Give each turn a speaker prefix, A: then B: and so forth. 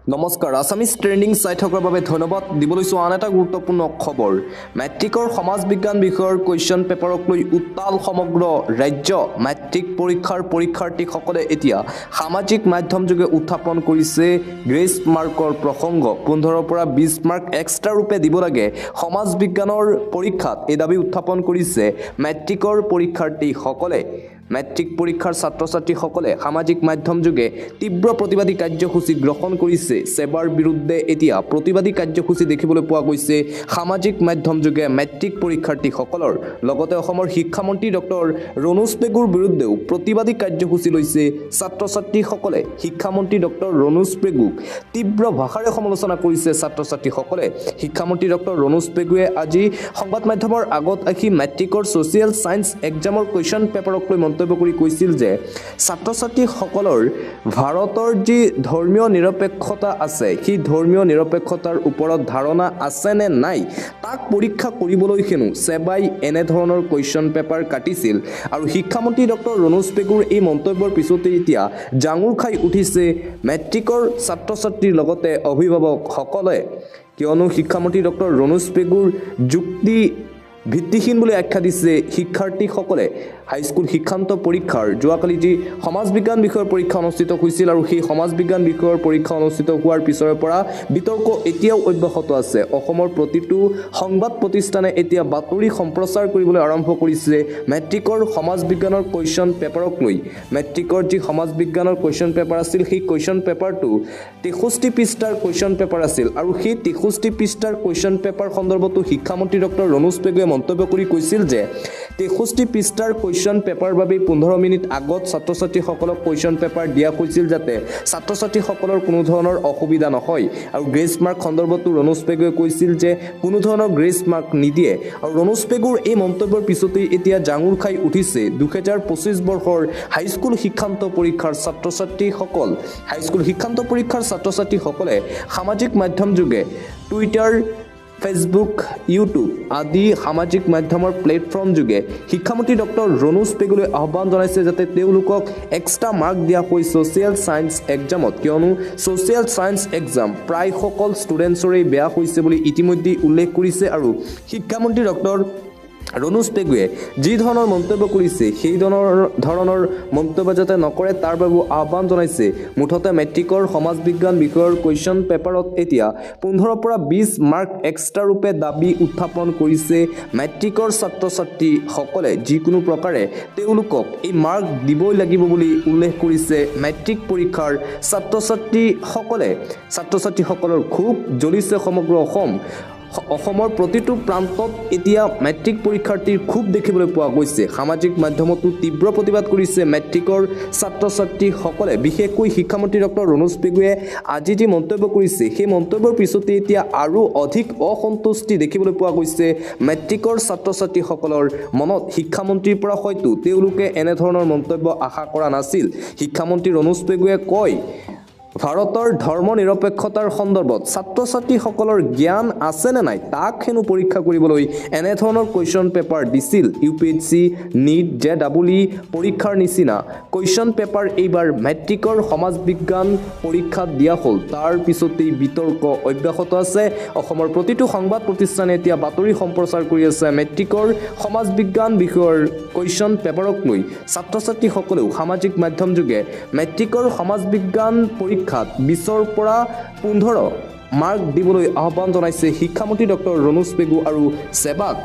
A: নমস্কাৰ Assamese trending চাই থকাৰ বাবে ধন্যবাদ দিবলৈছো আন এটা গুৰুত্বপূৰ্ণ খবৰ মেট্ৰিকৰ সমাজ বিজ্ঞান বিষয়ৰ কুৱেশ্যন পেপাৰক লৈ উত্তাল সমগ্ৰ ৰাজ্য মেট্ৰিক পৰীক্ষাৰ পৰীক্ষাৰ্থীসকলে এতিয়া সামাজিক মাধ্যম যোগে উত্থাপন কৰিছে গ্ৰেছ মাৰ্কৰ প্ৰসংগ 15 পৰা 20 মাৰ্ক এক্সট্ৰা ৰূপে দিব লাগে সমাজ বিজ্ঞানৰ পৰীক্ষাত এই দাবী উত্থাপন কৰিছে মেট্ৰিকৰ পৰীক্ষাৰ্থীসকলে মেট্ৰিক পৰীক্ষাৰ ছাত্ৰ-ছাত্ৰীসকলে সামাজিক মাধ্যম যোগে তীব্ৰ প্ৰতিবাদী কাৰ্যসূচী গ্ৰহণ কৰিছে সেবাৰ বিৰুদ্ধে এতিয়া প্ৰতিবাদী কাৰ্যসূচী দেখিবলৈ পোৱা গৈছে সামাজিক মাধ্যম যোগে মেট্ৰিক পৰীক্ষাৰ্থীসকলৰ লগতে অসমৰ শিক্ষামন্ত্ৰী ডক্টৰ ৰণোজ পেগুৰ বিৰুদ্ধেও প্ৰতিবাদী কাৰ্যসূচী লৈছে ছাত্ৰ-ছাত্ৰীসকলে শিক্ষামন্ত্ৰী ডক্টৰ ৰণোজ পেগুক তীব্ৰ ভাষাৰে সমালোচনা কৰিছে ছাত্ৰ-ছাত্ৰীসকলে শিক্ষামন্ত্ৰী ডক্টৰ ৰণোজ পেগুৱে আজি সংবাদ মাধ্যমৰ আগত আহি মেট্ৰিকৰ ছ'চিয়েল সায়েন্স এক্সামৰ কুৱেশ্যন পেপাৰক লৈ মন্তব্য কৰি কৈছিল যে ছাত্ৰ-ছাত্ৰীসকলৰ ভাৰতৰ যি ধৰ্মীয় নিৰপেক্ষতা আছে সেই ধৰ্মীয় নিৰপেক্ষতাৰ ওপৰত ধাৰণা আছে নে নাই তাক পৰীক্ষা কৰিবলৈ হেনো সেবাই এনে ধৰণৰ কুৱেশ্যন পেপাৰ কাটিছিল আৰু শিক্ষামন্ত্ৰী ডক্টৰ ৰণোজ পেগুৰ এই মন্তব্যৰ পিছতে এতিয়া জাঙুৰ খাই উঠিছে মেট্ৰিকৰ ছাত্ৰ-ছাত্ৰীৰ লগতে অভিভাৱকসকলে কিয়নো শিক্ষামন্ত্ৰী ডক্টৰ ৰণোজ পেগুৰ যুক্তি ভিত্তিহীন বুলি আখ্যা দিছে শিক্ষাৰ্থীসকলে হাইস্কুল শিক্ষান্ত পৰীক্ষাৰ যোৱাকালি যি সমাজ বিজ্ঞান বিষয়ৰ পৰীক্ষা অনুষ্ঠিত হৈছিল আৰু সেই সমাজ বিজ্ঞান বিষয়ৰ পৰীক্ষা অনুষ্ঠিত হোৱাৰ পিছৰে পৰা বিতৰ্ক এতিয়াও অব্যাহত আছে অসমৰ প্ৰতিটো সংবাদ প্ৰতিষ্ঠানে এতিয়া বাতৰি সম্প্ৰচাৰ কৰিবলৈ আৰম্ভ কৰিছে মেট্ৰিকৰ সমাজ বিজ্ঞানৰ কুৱেশ্যন পেপাৰক লৈ মেট্ৰিকৰ যি সমাজ বিজ্ঞানৰ কুৱেশ্যন পেপাৰ আছিল সেই কুৱেশ্যন পেপাৰটো 63 পৃষ্ঠাৰ কুৱেশ্যন পেপাৰ আছিল আৰু সেই 63 পৃষ্ঠাৰ কুৱেশ্যন পেপাৰ সন্দৰ্ভতো শিক্ষামন্ত্ৰী ডক্টৰ ৰণোজ পেগুৱে মন্তব্য কৰি কৈছিল যে 63 পৃষ্ঠাৰ কুৱেশ্যন পেপাৰ বাবে 15 মিনিট আগত ছাত্ৰ-ছাত্ৰীসকলক কুৱেশ্যন পেপাৰ দিয়া হৈছিল যাতে ছাত্ৰ-ছাত্ৰীসকলৰ কোনো ধৰণৰ অসুবিধা নহয় আৰু গ্ৰেছ মাৰ্ক সন্দৰ্ভতো ৰণোজ পেগুৱে কৈছিল যে কোনো ধৰণৰ গ্ৰেছ মাৰ্ক নিদিয়ে আৰু ৰণোজ পেগুৰ এই মন্তব্যৰ পিছতেই এতিয়া জাঙুৰ খাই উঠিছে 2025 বৰ্ষৰ হাইস্কুল শিক্ষান্ত পৰীক্ষাৰ ছাত্ৰ-ছাত্ৰীসকল হাইস্কুল শিক্ষান্ত পৰীক্ষাৰ ছাত্ৰ-ছাত্ৰীসকলে সামাজিক মাধ্যম যোগে টুইটাৰ ফেচবুক ইউটিউব আদি সামাজিক মাধ্যমৰ প্লেটফৰ্ম যোগে শিক্ষামন্ত্ৰী ডক্টৰ ৰণোজ পেগুলৈ আহ্বান জনাইছে যাতে তেওঁলোকক এক্সট্ৰা মাৰ্ক দিয়া হয় ছ'চিয়েল সায়েন্স এক্সামত কিয়নো ছ'চিয়েল সায়েন্স এক্সাম প্ৰায় সকল ষ্টুডেণ্টছৰেই বেয়া হৈছে বুলি ইতিমধ্যে উল্লেখ কৰিছে আৰু শিক্ষামন্ত্ৰী ডক্টৰ ৰণোজ পেগুৱে যি ধৰণৰ মন্তব্য কৰিছে সেই ধৰণৰ মন্তব্য যাতে নকৰে তাৰ বাবে আহ্বান জনাইছে মুঠতে মেট্ৰিকৰ সমাজ বিজ্ঞান বিষয়ৰ কুৱেশ্যন পেপাৰত এতিয়া 15 পৰা 20 মাৰ্ক এক্সট্ৰা ৰূপে দাবী উত্থাপন কৰিছে মেট্ৰিকৰ ছাত্ৰ-ছাত্ৰীসকলে যিকোনো প্ৰকাৰে তেওঁলোকক এই মাৰ্ক দিবই লাগিব বুলি উল্লেখ কৰিছে মেট্ৰিক পৰীক্ষাৰ ছাত্ৰ-ছাত্ৰীসকলৰ খুব জ্বলিছে সমগ্ৰ অসমৰ প্ৰতিটো প্ৰান্তত এতিয়া মেট্ৰিক পৰীক্ষাৰ্থীৰ খুব দেখিবলৈ পোৱা গৈছে সামাজিক মাধ্যমতো তীব্ৰ প্ৰতিবাদ কৰিছে মেট্ৰিকৰ ছাত্ৰ-ছাত্ৰীসকলে বিশেষকৈ শিক্ষামন্ত্ৰী ডক্টৰ ৰণোজ পেগুৱে আজি যি মন্তব্য কৰিছে সেই মন্তব্যৰ পিছতে এতিয়া আৰু অধিক অসন্তুষ্টি দেখিবলৈ পোৱা গৈছে মেট্ৰিকৰ ছাত্ৰ-ছাত্ৰীসকলৰ মনত শিক্ষামন্ত্ৰীৰ পৰা হয়তো তেওঁলোকে এনে ধৰণৰ মন্তব্য আশা কৰা নাছিল শিক্ষামন্ত্ৰী ৰণোজ পেগুৱে কয় ভাৰতৰ ধৰ্ম নিৰপেক্ষতাৰ সন্দৰ্ভত ছাত্ৰ-ছাত্ৰীসকলৰ জ্ঞান আছে নে নাই তাক হেনো পৰীক্ষা কৰিবলৈ এনে ধৰণৰ কুৱেশ্যন পেপাৰ দিছিল ইউপিএছচি নিট JEE পৰীক্ষাৰ নিচিনা কুৱেশ্যন পেপাৰ এইবাৰ মেট্ৰিকৰ সমাজ বিজ্ঞান পৰীক্ষাত দিয়া হ'ল তাৰ পিছতেই বিতৰ্ক অব্যাহত আছে অসমৰ প্ৰতিটো সংবাদ প্ৰতিষ্ঠানে এতিয়া বাতৰি সম্প্ৰচাৰ কৰি আছে মেট্ৰিকৰ সমাজ বিজ্ঞান বিষয়ৰ কুৱেশ্যন পেপাৰক লৈ ছাত্ৰ-ছাত্ৰীসকলেও সামাজিক মাধ্যম যোগে মেট্ৰিকৰ সমাজ বিজ্ঞান পৰীক্ষাত 20 পৰা 15 মাৰ্ক দিবলৈ আহ্বান জনাইছে শিক্ষামন্ত্ৰী ডক্টৰ ৰণোজ পেগু আৰু সেবাক